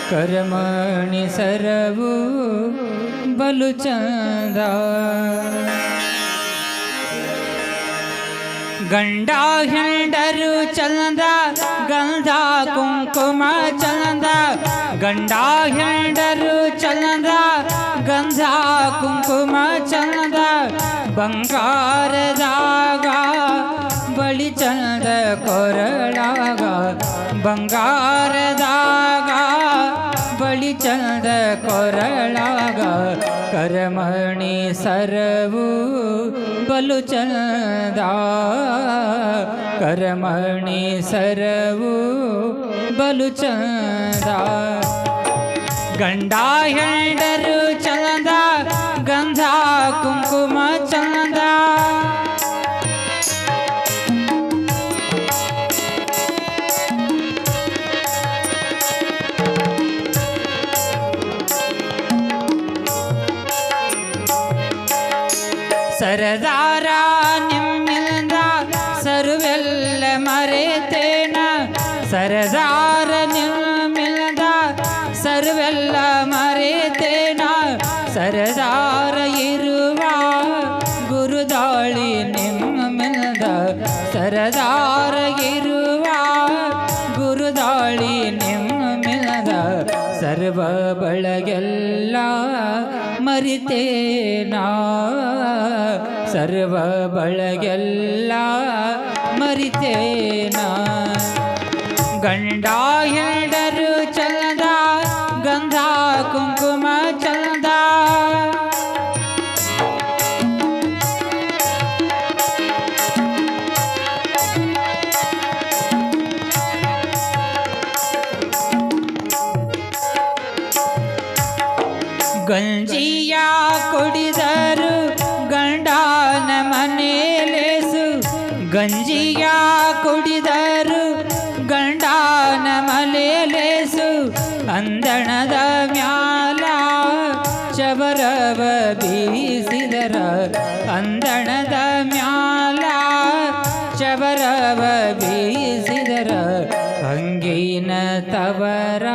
करमणि सरवु बलु चंद गंडा हेंडरु चंद गंध कुंकुम चंद गंडा हेंडरु चंद गंध कुंकुम चंद ಬಂಗಾರದಾಗ ಬಳಿ ಚಂದ ಕೊರಳಾಗ ಬಂಗಾರದಾಗ ಬಳಿ ಚಂದ ಕೊರಳಾಗ ಕರಮಣಿ ಸರವು ಬಲು ಚಂದ ಕರಮಣಿ ಸರವು ಬಲು ಚಂದ ಗಂಡ ಹೆಂಡರು ಚಂದ ಗಂಧ ಕುಂಕುಮ ಚಂದ ಸರದಾರ ನಿಮ್ಮಿಂದ ಸರ್ವೆಲ್ಲ ಮರೆತೇನ ಸರದಾರ ನಿಮ್ಮಿಂದ ಸರ್ವೆಲ್ಲ ಮರೆತೇನ ಸರದಾರ ಇರುವ ಗುರುದಾಳಿ ನಿಮ್ಮಿಂದ ಸರದಾರ ಇರುವ ಗುರುದಾಳಿ ನಿಮ್ಮಿಂದ ಸರ್ವ ಬಳಗೆಲ್ಲ ಮರಿತೇನಾ ಸರ್ವ ಬಳಗೆಲ್ಲ ಮರಿತೇನಾ ಗಂಡ ಹೆಂಡರು ಚಂದ ಗಂಧ ಕುಂಕುಮ ಚಂದ ಗಂಜಿಯ ಕುಡಿದರು ಗಂಡನ ಮನೆಲೇಸು ಗಂಜಿಯ ಕುಡಿದರು ಗಂಡನ ಮನೆಲೇಸು ಅಂದಣದ ಮ್ಯಾಲ ಚಬರವ ಬೀಸಿದರ ಅಂದಣದ ಮ್ಯಾಲ ಚಬರವ ಬೀಸಿದರ ಹಂಗಿನ ತವರ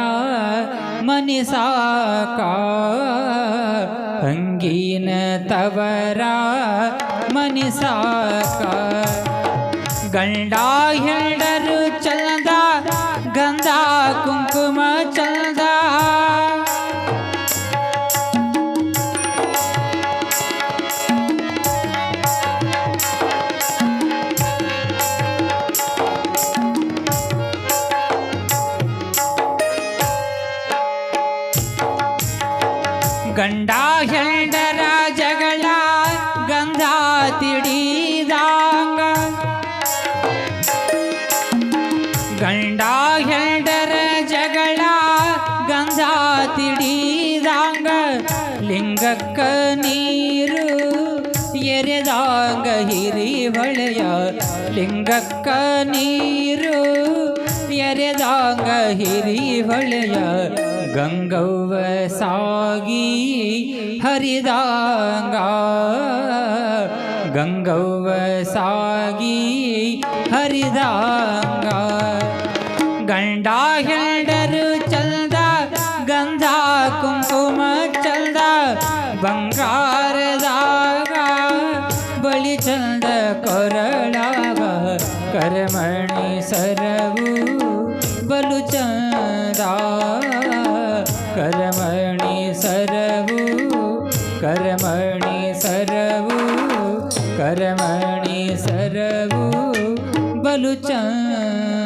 ಮನಿಸಾಕ ಹಂಗಿನ ತವರ ಮನಿಸಾಕ ಗಂಡ ಹೆಂಡರು ಚಂದ ಗಂಧ ಕುಂಕುಮ ಚಂದ ಗಂಡ ಹೆಂಡರ ಜಗಳ ಗಂಧ ತಿಡಿದಂಗ ಗಂಡ ಹೆಂಡರ ಜಗಳ ಗಂಧ ತಿಡಿದಂಗ ಲಿಂಗಕ್ಕ ನೀರು ಎರೆದಾಗ ಹಿರಿ ಹೊಳೆಯ ಲಿಂಗಕ್ಕ ನೀರು ಎರೆದಾಗ ಹಿರಿ ಹೊಳೆಯ ಗಂಗವ್ವ ಸಾಗಿ ಹರಿದಾಂಗ ಗಂಗವ್ವ ಸಾಗಿ ಹರಿದಾಂಗ ಗಂಡ ಹೆಂಡರು ಚಂದ ಗಂಧ ಕುಂಕುಮ ಚಂದ ಬಂಗಾರದಾಗ ಬಳಿ ಚಂದ ಕೊರಳಾಗ ಕರಮಣಿ ಸರವು ಬಲು ಚಂದ ಕರಮಣಿ ಸರವು ಕರಮಣಿ ಸರವು ಕರಮಣಿ ಸರವು ಬಲು ಚಂದ